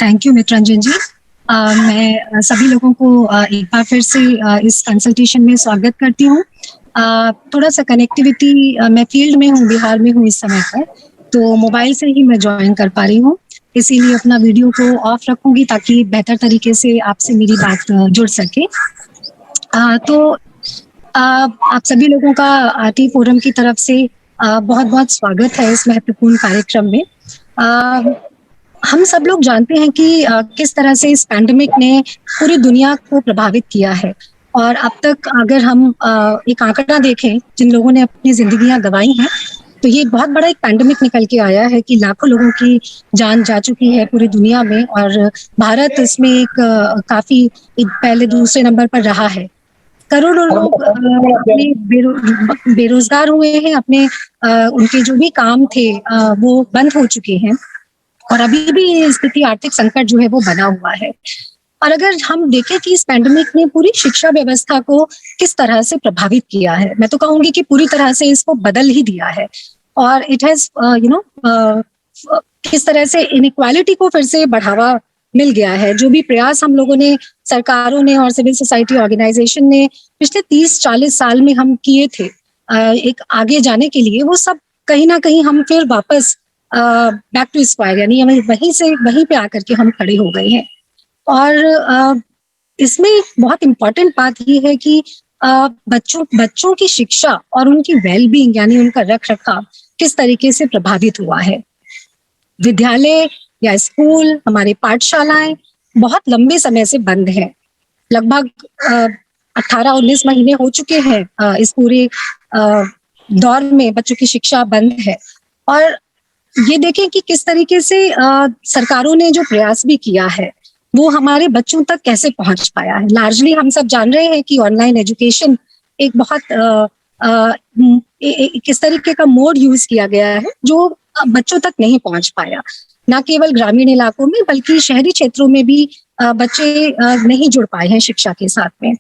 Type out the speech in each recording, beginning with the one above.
Thank you मित्रंजन जी। मैं सभी लोगों को एक बार फिर से इस कंसल्टेशन में स्वागत करती हूँ। थोड़ा सा कनेक्टिविटी, मैं फील्ड में हूँ, बिहार में हूँ इस समय पर, तो मोबाइल से ही मैं ज्वाइन कर पा रही हूँ, इसीलिए अपना वीडियो को ऑफ रखूंगी ताकि बेहतर तरीके से आपसे मेरी बात जुड़ सके। तो आप सभी लोगों का आरटी फोरम की तरफ से बहुत बहुत स्वागत है इस महत्वपूर्ण कार्यक्रम में। हम सब लोग जानते हैं कि किस तरह से इस पैंडेमिक ने पूरी दुनिया को प्रभावित किया है, और अब तक अगर हम एक आंकड़ा देखें जिन लोगों ने अपनी जिंदगियां गंवाई हैं, तो ये बहुत बड़ा एक पैंडेमिक निकल के आया है कि लाखों लोगों की जान जा चुकी है पूरी दुनिया में, और भारत इसमें एक काफी एक पहले दूसरे नंबर पर रहा है। करोड़ों लोग अपने बेरोजगार हुए हैं, अपने उनके जो भी काम थे वो बंद हो चुके हैं, और अभी भी ये स्थिति, आर्थिक संकट जो है वो बना हुआ है। और अगर हम देखें कि इस पैंडेमिक ने पूरी शिक्षा व्यवस्था को किस तरह से प्रभावित किया है, मैं तो कहूंगी कि पूरी तरह से इसको बदल ही दिया है। और इट हैज किस तरह से इनइक्वालिटी को फिर से बढ़ावा मिल गया है। जो भी प्रयास हम लोगों ने, सरकारों ने और सिविल सोसाइटी ऑर्गेनाइजेशन ने पिछले 30-40 साल में हम किए थे एक आगे जाने के लिए, वो सब कहीं ना कहीं हम फिर वापस बैक टू स्क्वायर, यानी हमें वहीं पे आकर के हम खड़े हो गए हैं। और इसमें बहुत इम्पोर्टेंट बात ये है कि बच्चों की शिक्षा और उनकी वेलबींग, यानी उनका रख रखाव किस तरीके से प्रभावित हुआ है। विद्यालय या स्कूल, हमारे पाठशालाएं बहुत लंबे समय से बंद है। लगभग 18-19 महीने हो चुके हैं इस पूरे दौर में बच्चों की शिक्षा बंद है। और ये देखें कि किस तरीके से सरकारों ने जो प्रयास भी किया है वो हमारे बच्चों तक कैसे पहुंच पाया है। लार्जली हम सब जान रहे हैं कि ऑनलाइन एजुकेशन एक बहुत किस तरीके का मोड यूज किया गया है जो बच्चों तक नहीं पहुंच पाया, ना केवल ग्रामीण इलाकों में बल्कि शहरी क्षेत्रों में भी बच्चे नहीं जुड़ पाए हैं शिक्षा के साथ में।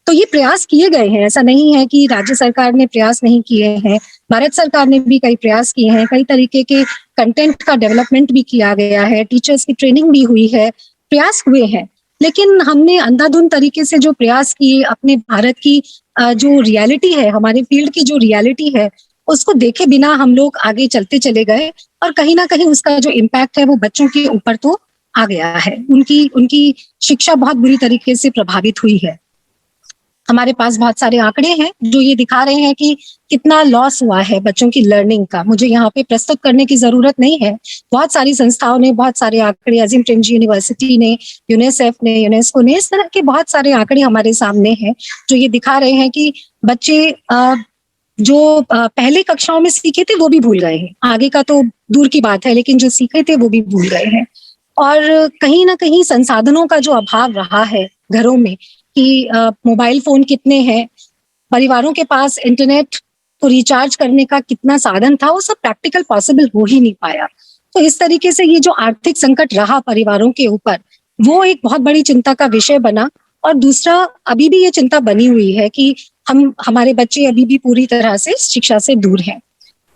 तो ये प्रयास किए गए हैं, ऐसा नहीं है कि राज्य सरकार ने प्रयास नहीं किए हैं, भारत सरकार ने भी कई प्रयास किए हैं, कई तरीके के कंटेंट का डेवलपमेंट भी किया गया है, टीचर्स की ट्रेनिंग भी हुई है, प्रयास हुए हैं। लेकिन हमने अंधाधुंध तरीके से जो प्रयास किए, अपने भारत की जो रियलिटी है, हमारे फील्ड की जो रियलिटी है, उसको देखे बिना हम लोग आगे चलते चले गए, और कहीं ना कहीं उसका जो इम्पैक्ट है वो बच्चों के ऊपर तो आ गया है। उनकी शिक्षा बहुत बुरी तरीके से प्रभावित हुई है। हमारे पास बहुत सारे आंकड़े हैं जो ये दिखा रहे हैं कि कितना लॉस हुआ है बच्चों की लर्निंग का। मुझे यहाँ पे प्रस्तुत करने की जरूरत नहीं है, बहुत सारी संस्थाओं ने बहुत सारे आंकड़े, अजीम प्रेमजी यूनिवर्सिटी ने, यूनिसेफ ने, यूनेस्को ने, इस तरह के बहुत सारे आंकड़े हमारे सामने हैं जो ये दिखा रहे हैं कि बच्चे जो पहले कक्षाओं में सीखे थे वो भी भूल गए हैं, आगे का तो दूर की बात है, लेकिन जो सीखे थे वो भी भूल गए हैं। और कहीं ना कहीं संसाधनों का जो अभाव रहा है घरों में, कि मोबाइल फोन कितने हैं, परिवारों के पास इंटरनेट को रिचार्ज करने का कितना साधन था, वो सब प्रैक्टिकल पॉसिबल हो ही नहीं पाया। तो इस तरीके से ये जो आर्थिक संकट रहा परिवारों के ऊपर, वो एक बहुत बड़ी चिंता का विषय बना। और दूसरा, अभी भी ये चिंता बनी हुई है कि हमारे बच्चे अभी भी पूरी तरह से शिक्षा से दूर हैं।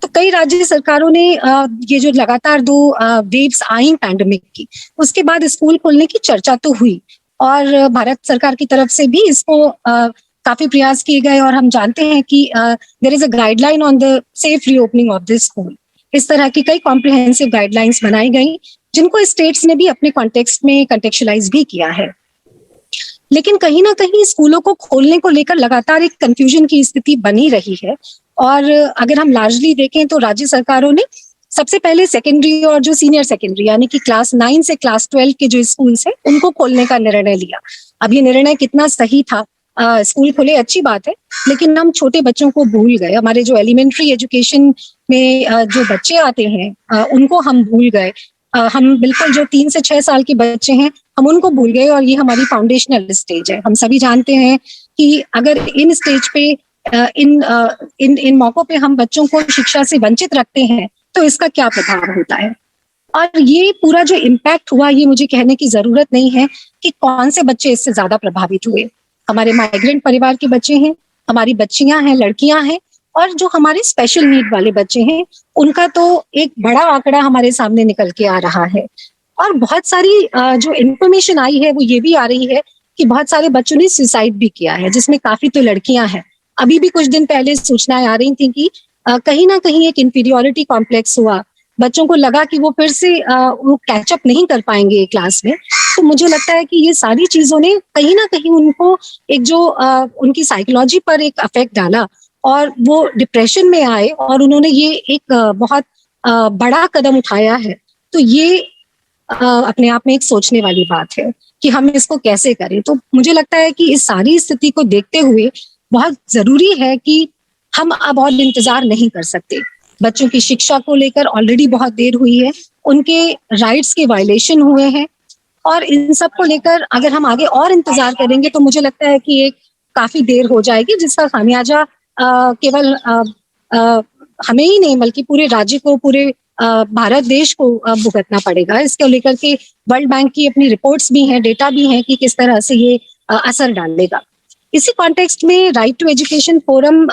तो कई राज्य सरकारों ने ये जो लगातार 2 वेव्स आई पैंडेमिक की, उसके बाद स्कूल खोलने की चर्चा तो हुई, और भारत सरकार की तरफ से भी इसको काफी प्रयास किए गए, और हम जानते हैं कि there is a guideline on the safe reopening of this school. इस तरह की कई कॉम्प्रिहेंसिव गाइडलाइंस बनाई गई जिनको स्टेट्स ने भी अपने कॉन्टेक्स्ट में कंटेक्चुअलाइज भी किया है। लेकिन कहीं ना कहीं स्कूलों को खोलने को लेकर लगातार एक कंफ्यूजन की स्थिति बनी रही है। और अगर हम लार्जली देखें तो राज्य सरकारों ने सबसे पहले सेकेंडरी और जो सीनियर सेकेंडरी, यानी कि क्लास 9 से क्लास 12 के जो स्कूल्स हैं उनको खोलने का निर्णय लिया। अब ये निर्णय कितना सही था, स्कूल खोले अच्छी बात है, लेकिन हम छोटे बच्चों को भूल गए। हमारे जो एलिमेंट्री एजुकेशन में जो बच्चे आते हैं उनको हम भूल गए। हम बिल्कुल जो 3 से 6 साल के बच्चे हैं हम उनको भूल गए, और ये हमारी फाउंडेशनल स्टेज है। हम सभी जानते हैं कि अगर इन स्टेज पे इन मौकों पे हम बच्चों को शिक्षा से वंचित रखते हैं तो इसका क्या प्रभाव होता है। और ये पूरा जो इम्पैक्ट हुआ, ये मुझे कहने की जरूरत नहीं है कि कौन से बच्चे इससे ज्यादा प्रभावित हुए। हमारे माइग्रेंट परिवार के बच्चे हैं, हमारी बच्चियां हैं, लड़कियां हैं, और जो हमारे स्पेशल नीड वाले बच्चे हैं उनका तो एक बड़ा आंकड़ा हमारे सामने निकल के आ रहा है। और बहुत सारी जो इन्फॉर्मेशन आई है वो ये भी आ रही है कि बहुत सारे बच्चों ने सुसाइड भी किया है, जिसमें काफी तो लड़कियां हैं। अभी भी कुछ दिन पहले सूचनाएं आ रही थी कि कहीं ना कहीं एक इंफीरियोरिटी कॉम्प्लेक्स हुआ, बच्चों को लगा कि वो फिर से वो कैचअप नहीं कर पाएंगे क्लास में। तो मुझे लगता है कि ये सारी चीजों ने कहीं ना कहीं उनको एक जो उनकी साइकोलॉजी पर एक अफेक्ट डाला और वो डिप्रेशन में आए और उन्होंने ये एक बहुत बड़ा कदम उठाया है। तो ये अपने आप में एक सोचने वाली बात है कि हम इसको कैसे करें। तो मुझे लगता है कि इस सारी स्थिति को देखते हुए बहुत जरूरी है कि हम अब और इंतजार नहीं कर सकते। बच्चों की शिक्षा को लेकर ऑलरेडी बहुत देर हुई है, उनके राइट्स के वायलेशन हुए हैं, और इन सब को लेकर अगर हम आगे और इंतजार करेंगे तो मुझे लगता है कि एक काफी देर हो जाएगी, जिसका खामियाजा केवल हमें ही नहीं बल्कि पूरे राज्य को, पूरे भारत देश को भुगतना पड़ेगा। इसको लेकर के वर्ल्ड बैंक की अपनी रिपोर्ट्स भी हैं, डेटा भी हैं कि किस तरह से ये असर डालेगा। इसी कॉन्टेक्स्ट में राइट टू एजुकेशन फोरम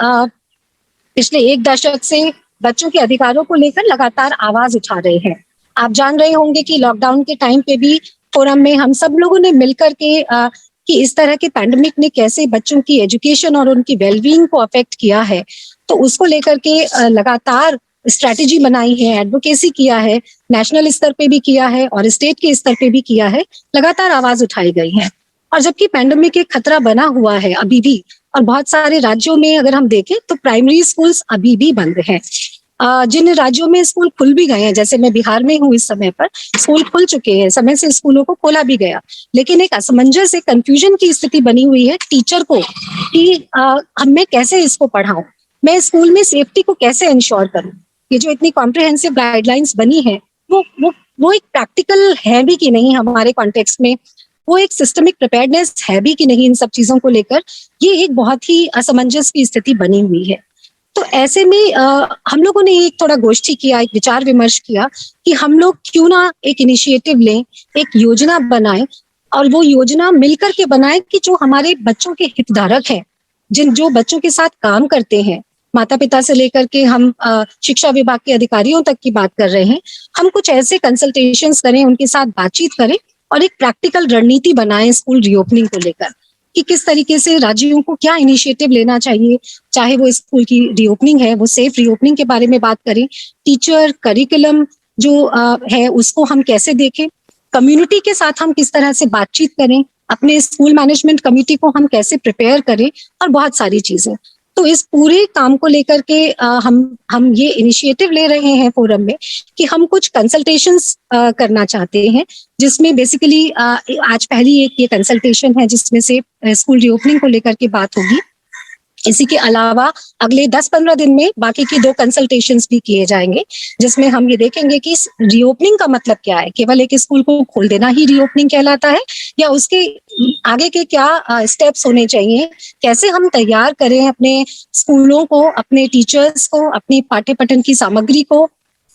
पिछले एक दशक से बच्चों के अधिकारों को लेकर लगातार आवाज उठा रहे हैं। आप जान रहे होंगे कि लॉकडाउन के टाइम पे भी फोरम में हम सब लोगों ने मिलकर के कि इस तरह के पैंडेमिक ने कैसे बच्चों की एजुकेशन और उनकी वेलबींग को अफेक्ट किया है, तो उसको लेकर के लगातार स्ट्रैटेजी बनाई है, एडवोकेसी किया है, नेशनल स्तर पे भी किया है और स्टेट के स्तर पे भी किया है, लगातार आवाज उठाई गई है। और जबकि पैंडेमिक एक खतरा बना हुआ है अभी भी, और बहुत सारे राज्यों में अगर हम देखें तो प्राइमरी स्कूल्स अभी भी बंद हैं। जिन राज्यों में स्कूल खुल भी गए हैं, जैसे मैं बिहार में हूँ इस समय पर, स्कूल खुल चुके हैं, समय से स्कूलों को खोला भी गया, लेकिन एक असमंजस, एक कंफ्यूजन की स्थिति बनी हुई है टीचर को कि मैं कैसे इसको पढ़ाऊं, मैं स्कूल में सेफ्टी को कैसे इंश्योर करूं। ये जो इतनी कॉम्प्रिहेंसिव गाइडलाइंस बनी है वो एक प्रैक्टिकल है भी कि नहीं हमारे कॉन्टेक्स्ट में, वो एक सिस्टमिक प्रिपेयर्डनेस है भी कि नहीं इन सब चीजों को लेकर। ये एक बहुत ही असमंजस की स्थिति बनी हुई है। तो ऐसे में हम लोगों ने एक थोड़ा गोष्ठी किया, एक विचार विमर्श किया कि हम लोग क्यों ना एक इनिशिएटिव लें, एक योजना बनाएं, और वो योजना मिलकर के बनाएं कि जो हमारे बच्चों के हितधारक हैं, जो बच्चों के साथ काम करते हैं, माता पिता से लेकर के हम शिक्षा विभाग के अधिकारियों तक की बात कर रहे हैं, हम कुछ ऐसे कंसल्टेशंस करें, उनके साथ बातचीत करें और एक प्रैक्टिकल रणनीति बनाएं स्कूल रीओपनिंग को लेकर कि किस तरीके से राज्यों को क्या इनिशिएटिव लेना चाहिए। चाहे वो स्कूल की रीओपनिंग है, वो सेफ रीओपनिंग के बारे में बात करें, टीचर करिकुलम जो है उसको हम कैसे देखें, कम्युनिटी के साथ हम किस तरह से बातचीत करें, अपने स्कूल मैनेजमेंट कमेटी को हम कैसे प्रिपेयर करें, और बहुत सारी चीजें। तो इस पूरे काम को लेकर के हम ये इनिशिएटिव ले रहे हैं फोरम में कि हम कुछ कंसल्टेशंस करना चाहते हैं, जिसमें बेसिकली आज पहली एक ये कंसल्टेशन है जिसमें से स्कूल रीओपनिंग को लेकर के बात होगी। इसी के अलावा अगले 10-15 दिन में बाकी की 2 कंसल्टेशंस भी किए जाएंगे, जिसमें हम ये देखेंगे कि रीओपनिंग का मतलब क्या है, केवल एक स्कूल को खोल देना ही रीओपनिंग कहलाता है या उसके आगे के क्या स्टेप्स होने चाहिए, कैसे हम तैयार करें अपने स्कूलों को, अपने टीचर्स को, अपनी पाठ्य पठन की सामग्री को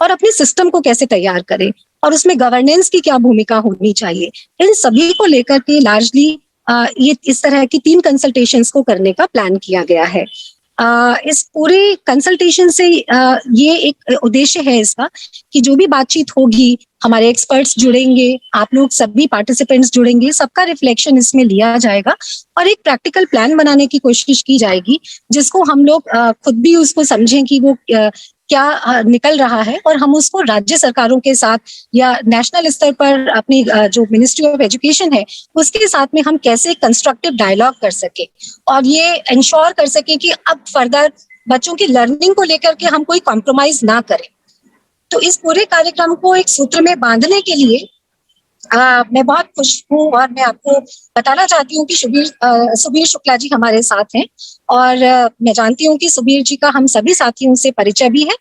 और अपने सिस्टम को कैसे तैयार करें, और उसमें गवर्नेंस की क्या भूमिका होनी चाहिए। इन सभी को लेकर के लार्जली ये इस तरह की 3 कंसल्टेशंस को करने का प्लान किया गया है। इस पूरे कंसल्टेशन से ये एक उद्देश्य है इसका कि जो भी बातचीत होगी, हमारे एक्सपर्ट्स जुड़ेंगे, आप लोग सभी पार्टिसिपेंट्स जुड़ेंगे, सबका रिफ्लेक्शन इसमें लिया जाएगा और एक प्रैक्टिकल प्लान बनाने की कोशिश की जाएगी, जिसको हम लोग खुद भी उसको समझें कि वो क्या निकल रहा है, और हम उसको राज्य सरकारों के साथ या नेशनल स्तर पर अपनी जो मिनिस्ट्री ऑफ एजुकेशन है उसके साथ में हम कैसे कंस्ट्रक्टिव डायलॉग कर सके और ये इंश्योर कर सके कि अब फर्दर बच्चों की लर्निंग को लेकर के हम कोई कॉम्प्रोमाइज ना करें। तो इस पूरे कार्यक्रम को एक सूत्र में बांधने के लिए मैं बहुत खुश हूँ और मैं आपको बताना चाहती हूँ कि सुबीर शुक्ला जी हमारे साथ हैं, और मैं जानती हूँ कि सुबीर जी का हम सभी साथियों से परिचय भी है।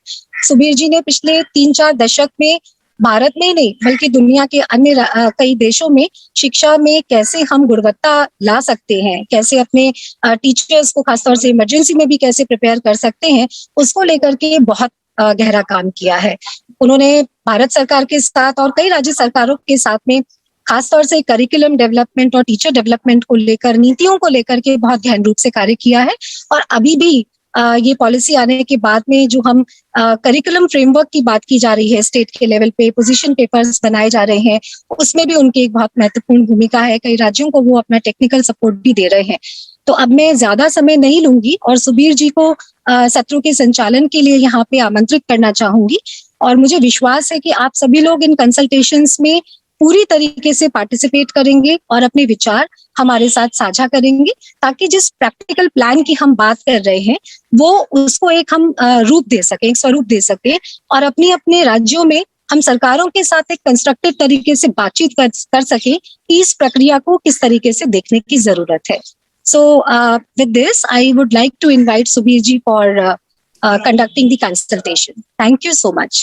सुबीर जी ने पिछले 3-4 दशक में भारत में नहीं बल्कि दुनिया के अन्य कई देशों में शिक्षा में कैसे हम गुणवत्ता ला सकते हैं, कैसे अपने टीचर्स को खासतौर से इमरजेंसी में भी कैसे प्रिपेयर कर सकते हैं, उसको लेकर के बहुत गहरा काम किया है। उन्होंने भारत सरकार के साथ और कई राज्य सरकारों के साथ में खासतौर से करिकुलम डेवलपमेंट और टीचर डेवलपमेंट को लेकर, नीतियों को लेकर के बहुत गहन रूप से कार्य किया है, और अभी भी ये पॉलिसी आने के बाद में जो हम करिकुलम फ्रेमवर्क की बात की जा रही है, स्टेट के लेवल पे पोजीशन पेपर्स बनाए जा रहे हैं, उसमें भी उनकी एक बहुत महत्वपूर्ण भूमिका है। कई राज्यों को वो अपना टेक्निकल सपोर्ट भी दे रहे हैं। तो अब मैं ज्यादा समय नहीं लूंगी और सुबीर जी को सत्रों के संचालन के लिए यहाँ पे आमंत्रित करना चाहूंगी। और मुझे विश्वास है कि आप सभी लोग इन कंसल्टेशंस में पूरी तरीके से पार्टिसिपेट करेंगे और अपने विचार हमारे साथ साझा करेंगे, ताकि जिस प्रैक्टिकल प्लान की हम बात कर रहे हैं वो उसको एक हम रूप दे सकें, एक स्वरूप दे सकें, और अपने अपने राज्यों में हम सरकारों के साथ एक कंस्ट्रक्टिव तरीके से बातचीत कर सकें कि इस प्रक्रिया को किस तरीके से देखने की जरूरत है। So with this, I would like to invite Subir ji for conducting the consultation. Thank you so much.